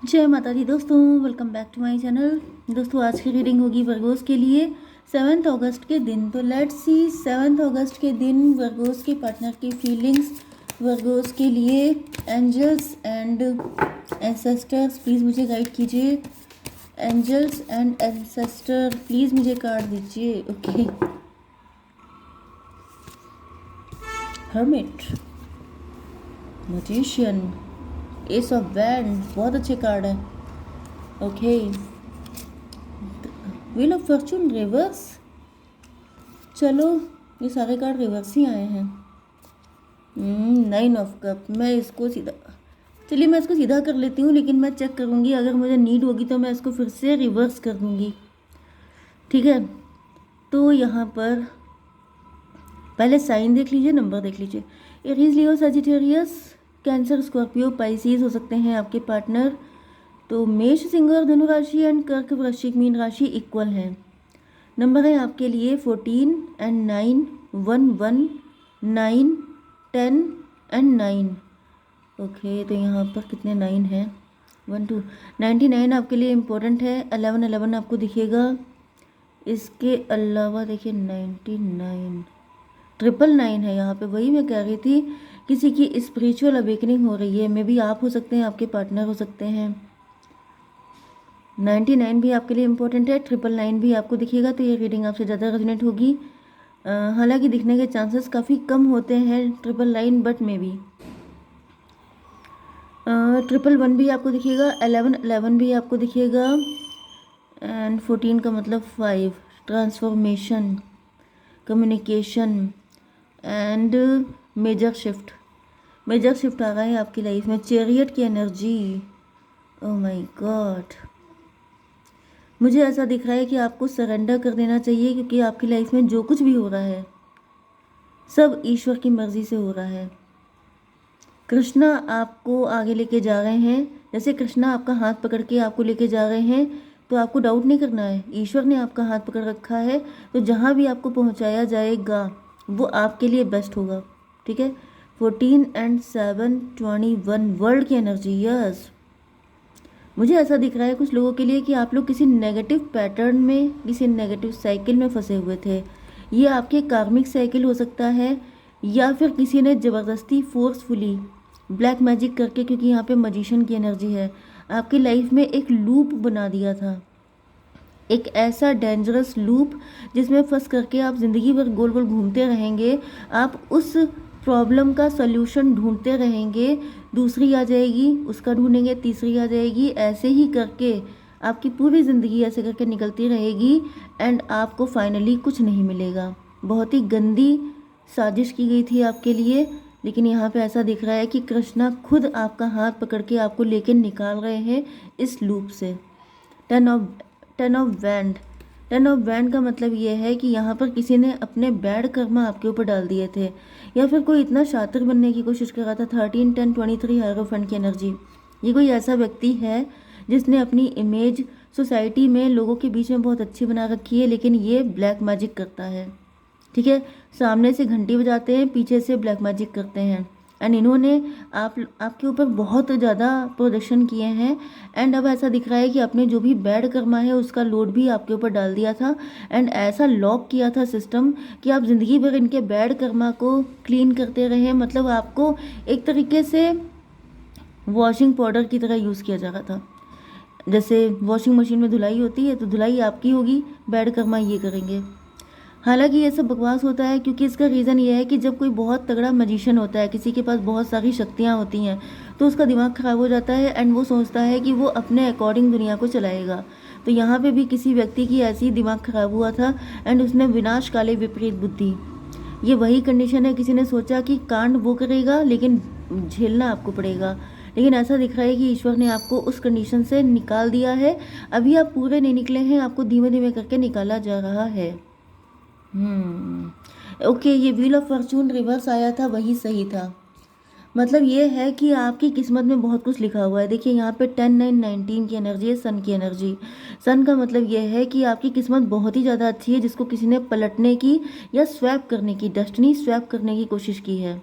जय माता दी दोस्तों, welcome back to my channel. दोस्तों आज की रीडिंग होगी वर्गोस के लिए 7 अगस्त के दिन। तो लेट्स सी 7 अगस्त के दिन वर्गोस के पार्टनर की फीलिंग्स, वर्गोस के लिए एंजल्स एंड एंसेस्टर्स प्लीज़ मुझे गाइड कीजिए। एंजल्स एंड एंसेस्टर प्लीज़ मुझे कार्ड दीजिए। Okay, hermit, magician, S of wand, बहुत अच्छे कार्ड है। Okay, wheel of Fortune reverse. चलो ये सारे कार्ड रिवर्स ही आए हैं। 9 ऑफ कप। मैं इसको सीधा, चलिए मैं इसको सीधा कर लेती हूँ, लेकिन मैं चेक करूँगी, अगर मुझे नीड होगी तो मैं इसको फिर से रिवर्स कर दूँगी। ठीक है, तो यहाँ पर पहले साइन देख लीजिए, नंबर देख लीजिए। एरीज, लियो, सजिटेरियस, कैंसर, स्कॉर्पियो, पाइसिस हो सकते हैं आपके पार्टनर। तो मेष, सिंह और धनु राशि एंड कर्क, वृश्चिक, मीन राशि इक्वल हैं। नंबर है आपके लिए 14 एंड 9, 1 1, 9, 10 एंड 9। ओके, तो यहाँ पर कितने 9 हैं? 1 2, 99 आपके लिए इम्पोर्टेंट है। 11 11 आपको दिखेगा। इसके अलावा देखिए 99, 999 है यहाँ पे। वही मैं कह रही थी, किसी की स्पिरिचुअल अवेकनिंग हो रही है। मे बी आप हो सकते हैं, आपके पार्टनर हो सकते हैं। 99 भी आपके लिए इम्पोर्टेंट है। 999 भी आपको दिखेगा, तो ये रीडिंग आपसे ज़्यादा रेजोनेट होगी। हालांकि दिखने के चांसेस काफ़ी कम होते हैं 999, बट मे बी 111 भी आपको दिखेगा। 11 11 भी आपको दिखेगा। एंड 14 का मतलब 5, transformation, communication and major shift. Major shift आ रहा है आपकी लाइफ में। चैरियट की एनर्जी, ओह माय गॉड, मुझे ऐसा दिख रहा है कि आपको सरेंडर कर देना चाहिए, क्योंकि आपकी लाइफ में जो कुछ भी हो रहा है सब ईश्वर की मर्जी से हो रहा है। कृष्णा आपको आगे लेके जा रहे हैं। जैसे कृष्णा आपका हाथ पकड़ के आपको लेके जा रहे हैं, तो आपको डाउट नहीं करना है। ईश्वर ने आपका हाथ पकड़ रखा है, तो जहाँ भी आपको पहुँचाया जाएगा वो आपके लिए बेस्ट होगा। ठीक है, 14 एंड 7, 21, वर्ल्ड की एनर्जी। यस, मुझे ऐसा दिख रहा है कुछ लोगों के लिए कि आप लोग किसी नेगेटिव पैटर्न में, किसी नेगेटिव साइकिल में फंसे हुए थे। ये आपके कार्मिक साइकिल हो सकता है, या फिर किसी ने ज़बरदस्ती फोर्सफुली ब्लैक मैजिक करके, क्योंकि यहाँ पे मजिशियन की एनर्जी है, आपकी लाइफ में एक लूप बना दिया था। एक ऐसा डेंजरस लूप जिसमें फंस करके आप ज़िंदगी भर गोल गोल घूमते रहेंगे। आप उस प्रॉब्लम का सल्यूशन ढूंढते रहेंगे। दूसरी आ जाएगी, उसका ढूंढेंगे, तीसरी आ जाएगी, ऐसे ही करके आपकी पूरी ज़िंदगी ऐसे करके निकलती रहेगी। एंड आपको फाइनली कुछ नहीं मिलेगा। बहुत ही गंदी साजिश की गई थी आपके लिए, लेकिन यहाँ पे ऐसा दिख रहा है कि कृष्णा खुद आपका हाथ पकड़ के आपको लेके निकाल रहे हैं इस लूप से। 10 of 10 of wand. 10 of wand का मतलब ये है कि यहाँ पर किसी ने अपने बैड कर्मा आपके ऊपर डाल दिए थे, या फिर कोई इतना शातिर बनने की कोशिश कर रहा था। 13 10 23 हायरोफेंट की एनर्जी। ये कोई ऐसा व्यक्ति है जिसने अपनी इमेज सोसाइटी में लोगों के बीच में बहुत अच्छी बना रखी है, लेकिन ये ब्लैक मैजिक करता है। ठीक है, सामने से घंटी बजाते हैं, पीछे से ब्लैक मैजिक करते हैं। एंड इन्होंने आपके ऊपर बहुत ज़्यादा प्रोजेक्शन किए हैं। एंड अब ऐसा दिख रहा है कि आपने जो भी बैड कर्मा है उसका लोड भी आपके ऊपर डाल दिया था। एंड ऐसा लॉक किया था सिस्टम कि आप ज़िंदगी भर इनके बैड कर्मा को क्लीन करते रहे। मतलब आपको एक तरीके से वॉशिंग पाउडर की तरह यूज़ किया जा रहा था। जैसे वॉशिंग मशीन में धुलाई होती है, तो धुलाई आपकी होगी, बैड कर्मा ये करेंगे। हालांकि ये सब बकवास होता है, क्योंकि इसका रीज़न ये है कि जब कोई बहुत तगड़ा मजिशियन होता है, किसी के पास बहुत सारी शक्तियाँ होती हैं, तो उसका दिमाग ख़राब हो जाता है। एंड वो सोचता है कि वो अपने अकॉर्डिंग दुनिया को चलाएगा। तो यहाँ पे भी किसी व्यक्ति की ऐसी ही दिमाग ख़राब हुआ था, एंड उसने विनाश काले विपरीत बुद्धि, ये वही कंडीशन है। किसी ने सोचा कि कांड वो करेगा, लेकिन झेलना आपको पड़ेगा। लेकिन ऐसा दिख रहा है कि ईश्वर ने आपको उस कंडीशन से निकाल दिया है। अभी आप पूरे नहीं निकले हैं, आपको धीमे धीमे करके निकाला जा रहा है। ओके, ये व्हील ऑफ फॉर्चून रिवर्स आया था, वही सही था। मतलब ये है कि आपकी किस्मत में बहुत कुछ लिखा हुआ है। देखिए यहाँ पे 10 9 19 की एनर्जी है, सन की एनर्जी। सन का मतलब ये है कि आपकी किस्मत बहुत ही ज़्यादा अच्छी है, जिसको किसी ने पलटने की या स्वैप करने की, डेस्टिनी स्वैप करने की कोशिश की है।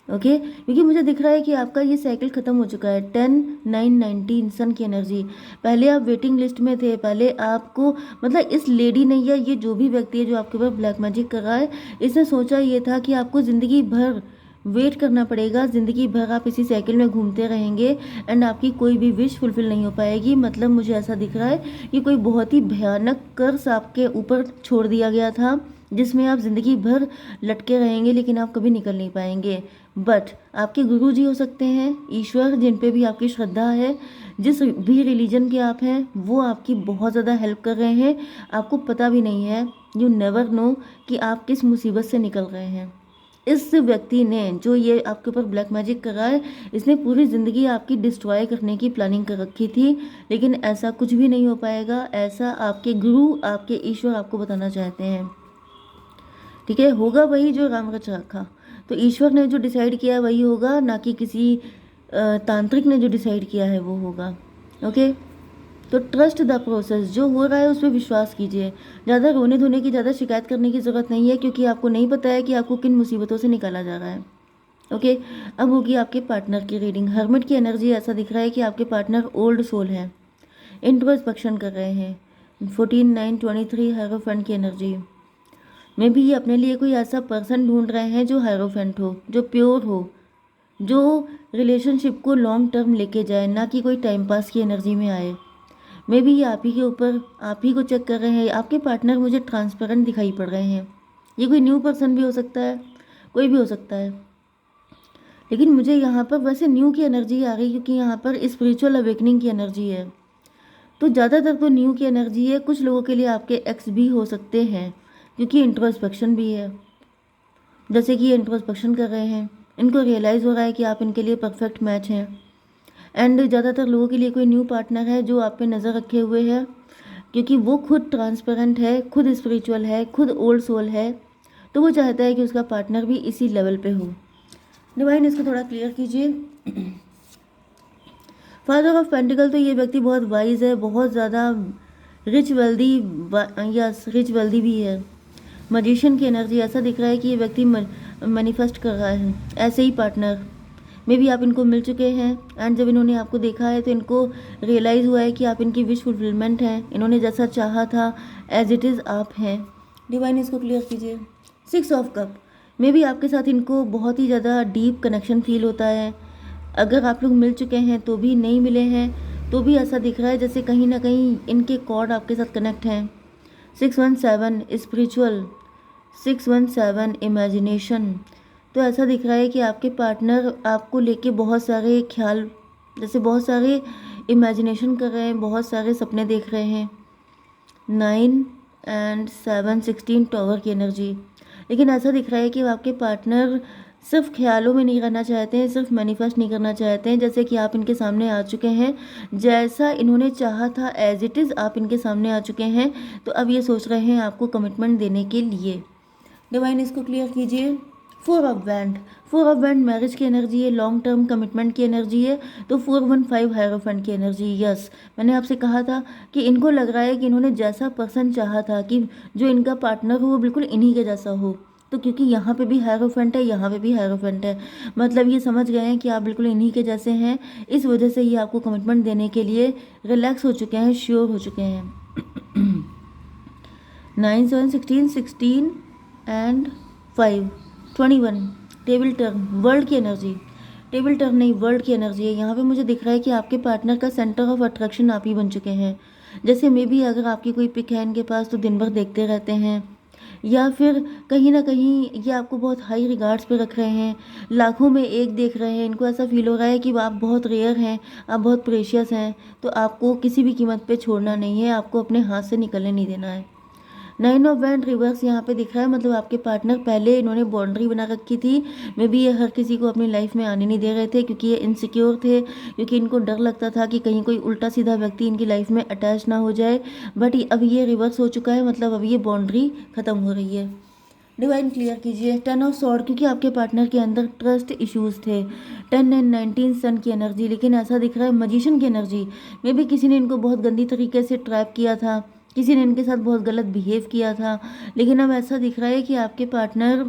ओके, क्योंकि मुझे दिख रहा है कि आपका ये साइकिल ख़त्म हो चुका है। 10 9 19 सन की एनर्जी। पहले आप वेटिंग लिस्ट में थे, पहले आपको मतलब इस लेडी ने या ये जो भी व्यक्ति है जो आपके ऊपर ब्लैक मैजिक कर रहा है, इसने सोचा ये था कि आपको ज़िंदगी भर वेट करना पड़ेगा, ज़िंदगी भर आप इसी साइकिल में घूमते रहेंगे एंड आपकी कोई भी विश फुलफिल नहीं हो पाएगी। मतलब मुझे ऐसा दिख रहा है कि कोई बहुत ही भयानक कर्ज आपके ऊपर छोड़ दिया गया था, जिसमें आप ज़िंदगी भर लटके रहेंगे लेकिन आप कभी निकल नहीं पाएंगे। बट आपके गुरु जी हो सकते हैं, ईश्वर जिन पे भी आपकी श्रद्धा है, जिस भी रिलीजन के आप हैं, वो आपकी बहुत ज़्यादा हेल्प कर रहे हैं। आपको पता भी नहीं है, यू नेवर नो कि आप किस मुसीबत से निकल रहे हैं। इस व्यक्ति ने जो ये आपके ऊपर ब्लैक मैजिक कर रहा है, इसने पूरी ज़िंदगी आपकी डिस्ट्रॉय करने की प्लानिंग कर रखी थी, लेकिन ऐसा कुछ भी नहीं हो पाएगा। ऐसा आपके गुरु, आपके ईश्वर आपको बताना चाहते हैं। ठीक है, होगा वही जो राम रच रखा। तो ईश्वर ने जो डिसाइड किया वही होगा, ना कि किसी तांत्रिक ने जो डिसाइड किया है वो होगा। ओके, तो ट्रस्ट द प्रोसेस, जो हो रहा है उस पर विश्वास कीजिए। ज़्यादा रोने धोने की, ज़्यादा शिकायत करने की ज़रूरत नहीं है, क्योंकि आपको नहीं पता है कि आपको किन मुसीबतों से निकाला जा रहा है। ओके, अब होगी आपके पार्टनर की रीडिंग। हर्मिट की एनर्जी, ऐसा दिख रहा है कि आपके पार्टनर ओल्ड सोल है, इंट्रोस्पेक्शन कर रहे हैं। 14 9 23 हायरोफेंट की एनर्जी में भी ये अपने लिए कोई ऐसा पर्सन ढूंढ रहे हैं जो हायरोफेंट हो, जो प्योर हो, जो रिलेशनशिप को लॉन्ग टर्म लेके जाए, ना कि कोई टाइम पास की एनर्जी में आए। मे भी ये आप ही के ऊपर, आप ही को चेक कर रहे हैं। आपके पार्टनर मुझे ट्रांसपेरेंट दिखाई पड़ रहे हैं। ये कोई न्यू पर्सन भी हो सकता है, कोई भी हो सकता है, लेकिन मुझे यहाँ पर वैसे न्यू की एनर्जी आ रही, क्योंकि यहाँ पर स्पिरिचुअल अवेकनिंग की एनर्जी है। तो ज़्यादातर तो न्यू की एनर्जी है। कुछ लोगों के लिए आपके एक्स भी हो सकते हैं, क्योंकि इंट्रोस्पेक्शन भी है। जैसे कि ये इंट्रोस्पेक्शन कर रहे हैं, इनको रियलाइज़ हो रहा है कि आप इनके लिए परफेक्ट मैच हैं। एंड ज़्यादातर लोगों के लिए कोई न्यू पार्टनर है जो आप पे नज़र रखे हुए है, क्योंकि वो खुद ट्रांसपेरेंट है, खुद स्पिरिचुअल है, खुद ओल्ड सोल है। तो वो चाहता है कि उसका पार्टनर भी इसी लेवल पे हो। डिवाइन, इसको थोड़ा क्लियर कीजिए। फादर ऑफ पेंटिकल, तो ये व्यक्ति बहुत वाइज है, बहुत ज़्यादा rich wealthy, yes rich wealthy भी है। मजिशियन की एनर्जी, ऐसा दिख रहा है कि ये व्यक्ति मैनिफेस्ट कर रहा है ऐसे ही पार्टनर। मे भी आप इनको मिल चुके हैं एंड जब इन्होंने आपको देखा है तो इनको रियलाइज़ हुआ है कि आप इनकी विश फुलफिलमेंट हैं। इन्होंने जैसा चाहा था एज इट इज़ आप हैं। डिवाइन, इसको क्लियर कीजिए। 6 ऑफ कप, मे भी आपके साथ इनको बहुत ही ज़्यादा डीप कनेक्शन फील होता है। अगर आप लोग मिल चुके हैं तो भी, नहीं मिले हैं तो भी, ऐसा दिख रहा है जैसे कहीं ना कहीं इनके कॉर्ड आपके साथ कनेक्ट हैं। 617 स्पिरिचुअल, 617 इमेजिनेशन। तो ऐसा दिख रहा है कि आपके पार्टनर आपको लेके बहुत सारे ख्याल, जैसे बहुत सारे इमेजिनेशन कर रहे हैं, बहुत सारे सपने देख रहे हैं। 9 एंड 7 16 टॉवर की एनर्जी। लेकिन ऐसा दिख रहा है कि आपके पार्टनर सिर्फ ख्यालों में नहीं रहना चाहते हैं, सिर्फ मैनिफेस्ट नहीं करना चाहते हैं। जैसे कि आप इनके सामने आ चुके हैं, जैसा इन्होंने चाहा था एज इट इज़ आप इनके सामने आ चुके हैं। तो अब ये सोच रहे हैं आपको कमिटमेंट देने के लिए। डिवाइन, इसको क्लियर कीजिए। 4 of wand, 4 of wand marriage की एनर्जी है, लॉन्ग टर्म कमिटमेंट की एनर्जी है। तो 415 हायरोफेंट की एनर्जी। यस, मैंने आपसे कहा था कि इनको लग रहा है कि इन्होंने जैसा पर्सन चाहा था कि जो इनका पार्टनर हो वो बिल्कुल इन्हीं के जैसा हो। तो क्योंकि यहाँ पे भी हायरोफेंट है, यहाँ पे भी हायरोफेंट है, मतलब ये समझ गए हैं कि आप बिल्कुल इन्हीं के जैसे हैं। इस वजह से ये आपको कमिटमेंट देने के लिए रिलैक्स हो चुके हैं, श्योर हो चुके हैं। 9 7 16 16 एंड 5 21 टेबल टर्न, वर्ल्ड की एनर्जी। टेबल टर्न नहीं, वर्ल्ड की एनर्जी है। यहाँ पे मुझे दिख रहा है कि आपके पार्टनर का सेंटर ऑफ अट्रैक्शन आप ही बन चुके हैं। जैसे मे बी अगर आपकी कोई पिक है इनके पास तो दिन भर देखते रहते हैं, या फिर कहीं ना कहीं ये आपको बहुत हाई रिगार्ड्स पे रख रहे हैं, लाखों में एक देख रहे हैं। इनको ऐसा फील हो रहा है कि आप बहुत रेयर हैं, आप बहुत प्रेशियस हैं, तो आपको किसी भी कीमत पे छोड़ना नहीं है, आपको अपने हाथ से निकलने नहीं देना है। 9 ऑफ वैंड रिवर्स यहाँ पे दिख रहा है, मतलब आपके पार्टनर पहले इन्होंने बाउंड्री बना रखी थी। मे बी ये हर किसी को अपनी लाइफ में आने नहीं दे रहे थे, क्योंकि ये इनसिक्योर थे, क्योंकि इनको डर लगता था कि कहीं कोई उल्टा सीधा व्यक्ति इनकी लाइफ में अटैच ना हो जाए। बट अब ये रिवर्स हो चुका है, मतलब अब ये बाउंड्री ख़त्म हो रही है। डिवाइन, क्लियर कीजिए। 10 ऑफ सॉर्ड, क्योंकि आपके पार्टनर के अंदर ट्रस्ट इश्यूज थे। 10 एंड 19 सन की एनर्जी। लेकिन ऐसा दिख रहा है मजिशियन की एनर्जी। मे बी किसी ने इनको बहुत गंदी तरीके से ट्रैप किया था, किसी ने इनके साथ बहुत गलत बिहेव किया था। लेकिन अब ऐसा दिख रहा है कि आपके पार्टनर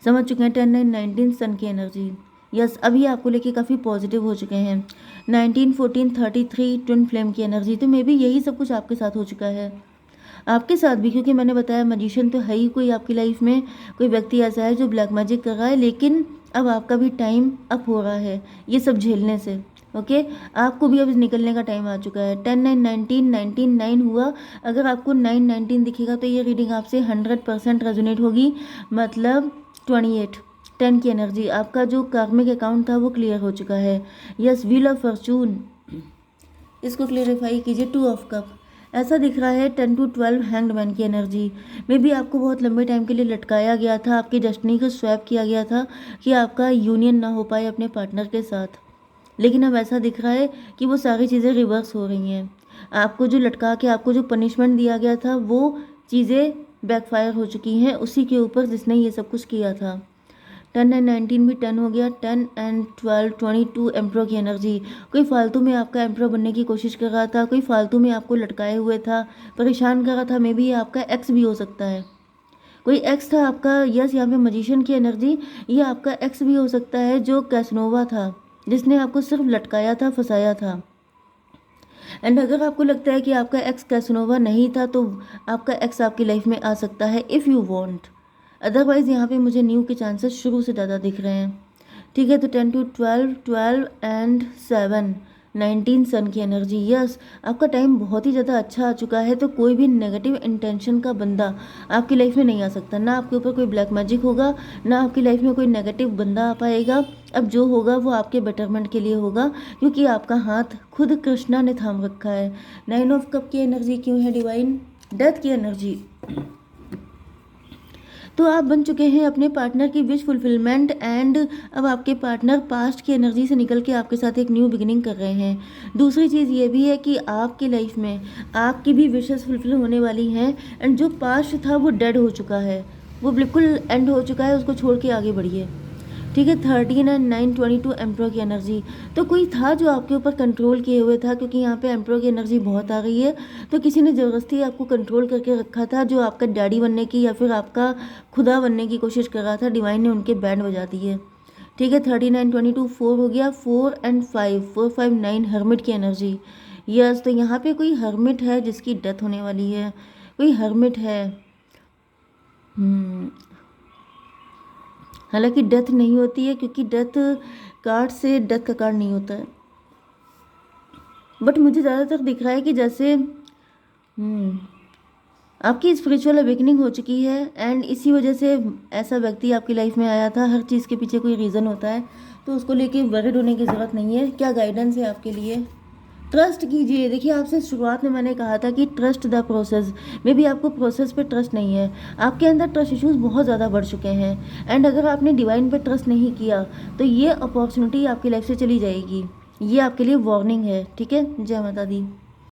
समझ चुके हैं। 10 9 19 सन की एनर्जी, यस अभी आपको लेके काफ़ी पॉजिटिव हो चुके हैं। 19 14 33 ट्विन फ्लेम की एनर्जी, तो मे बी यही सब कुछ आपके साथ हो चुका है, आपके साथ भी, क्योंकि मैंने बताया मैजिशियन तो है ही कोई आपकी लाइफ में, कोई व्यक्ति ऐसा है जो ब्लैक मैजिक कर रहा है, लेकिन अब आपका भी टाइम अप हो रहा है ये सब झेलने से। ओके, आपको भी अब निकलने का टाइम आ चुका है। 10 9 19 19 9 हुआ, अगर आपको 9 19 दिखेगा तो ये रीडिंग आपसे 100% रेजोनेट होगी, मतलब 28 10 की एनर्जी, आपका जो कार्मिक अकाउंट था वो क्लियर हो चुका है। यस, व्हील ऑफ फॉर्चून, इसको क्लियरिफाई कीजिए। 2 ऑफ कप, ऐसा दिख रहा है 10 to 12 हैंग्ड मैन की एनर्जी, मे बी आपको बहुत लंबे टाइम के लिए लटकाया गया था, आपकी डेस्टिनी को स्वैप किया गया था कि आपका यूनियन ना हो पाए अपने पार्टनर के साथ, लेकिन अब ऐसा दिख रहा है कि वो सारी चीज़ें रिवर्स हो रही हैं। आपको जो लटका के आपको जो पनिशमेंट दिया गया था वो चीज़ें बैकफायर हो चुकी हैं उसी के ऊपर जिसने ये सब कुछ किया था। 10 एंड 19 भी 10 हो गया, 10 एंड 12 22 एम्प्रो की एनर्जी, कोई फालतू में आपका एम्प्रो बनने की कोशिश कर रहा था, कोई फालतू में आपको लटकाए हुए था, परेशान कर रहा था, मे बी आपका एक्स भी हो सकता है, कोई एक्स था आपका। यस, यहाँ पे मजिशियन की एनर्जी, ये आपका एक्स भी हो सकता है जो कैसनोवा था, जिसने आपको सिर्फ लटकाया था, फंसाया था। एंड अगर आपको लगता है कि आपका एक्स कैसनोवा नहीं था तो आपका एक्स आपकी लाइफ में आ सकता है इफ़ यू वांट, अदरवाइज़ यहाँ पे मुझे न्यू के चांसेस शुरू से ज़्यादा दिख रहे हैं। ठीक है, तो 10 to 12 12 एंड 7 19 सन की एनर्जी, यस आपका टाइम बहुत ही ज़्यादा अच्छा आ चुका है, तो कोई भी नेगेटिव इंटेंशन का बंदा आपकी लाइफ में नहीं आ सकता, ना आपके ऊपर कोई ब्लैक मैजिक होगा, ना आपकी लाइफ में कोई नेगेटिव बंदा आ पाएगा। अब जो होगा वो आपके बेटरमेंट के लिए होगा, क्योंकि आपका हाथ खुद कृष्णा ने थाम रखा है। 9 ऑफ कप की एनर्जी क्यों है डिवाइन? डेथ की एनर्जी, तो आप बन चुके हैं अपने पार्टनर की विश फुलफिलमेंट, एंड अब आपके पार्टनर पास्ट की एनर्जी से निकल के आपके साथ एक न्यू बिगिनिंग कर रहे हैं। दूसरी चीज़ ये भी है कि आपकी लाइफ में आपकी भी विशेस फुलफिल होने वाली हैं, एंड जो पास्ट था वो डेड हो चुका है, वो बिल्कुल एंड हो चुका है, उसको छोड़ के आगे बढ़िए। ठीक है, 13 एंड 9 22 एम्प्रो की एनर्जी, तो कोई था जो आपके ऊपर कंट्रोल किए हुए था, क्योंकि यहाँ पे एम्प्रो की एनर्जी बहुत आ गई है, तो किसी ने ज़बरदस्ती आपको कंट्रोल करके रखा था, जो आपका डैडी बनने की या फिर आपका खुदा बनने की कोशिश कर रहा था, डिवाइन ने उनके बैंड बजा दिए। ठीक है, 39 22 4 हो गया, 4 एंड 5 4 5 9 हर्मिट की एनर्जी, यस तो यहाँ पे कोई हर्मिट है जिसकी डेथ होने वाली है, कोई हर्मिट है। हालांकि डेथ नहीं होती है, क्योंकि डेथ कार्ड से डेथ का कार्ड नहीं होता है, बट मुझे ज़्यादातर दिख रहा है कि जैसे आपकी स्पिरिचुअल अवेकनिंग हो चुकी है, एंड इसी वजह से ऐसा व्यक्ति आपकी लाइफ में आया था। हर चीज़ के पीछे कोई रीज़न होता है, तो उसको लेके वरिड होने की ज़रूरत नहीं है। क्या गाइडेंस है आपके लिए? ट्रस्ट कीजिए। देखिए, आपसे शुरुआत में मैंने कहा था कि trust the process, may be आपको प्रोसेस पे ट्रस्ट नहीं है, आपके अंदर ट्रस्ट इश्यूज बहुत ज़्यादा बढ़ चुके हैं, एंड अगर आपने डिवाइन पे ट्रस्ट नहीं किया तो ये अपॉर्चुनिटी आपकी लाइफ से चली जाएगी, ये आपके लिए वार्निंग है। ठीक है, जय माता दी।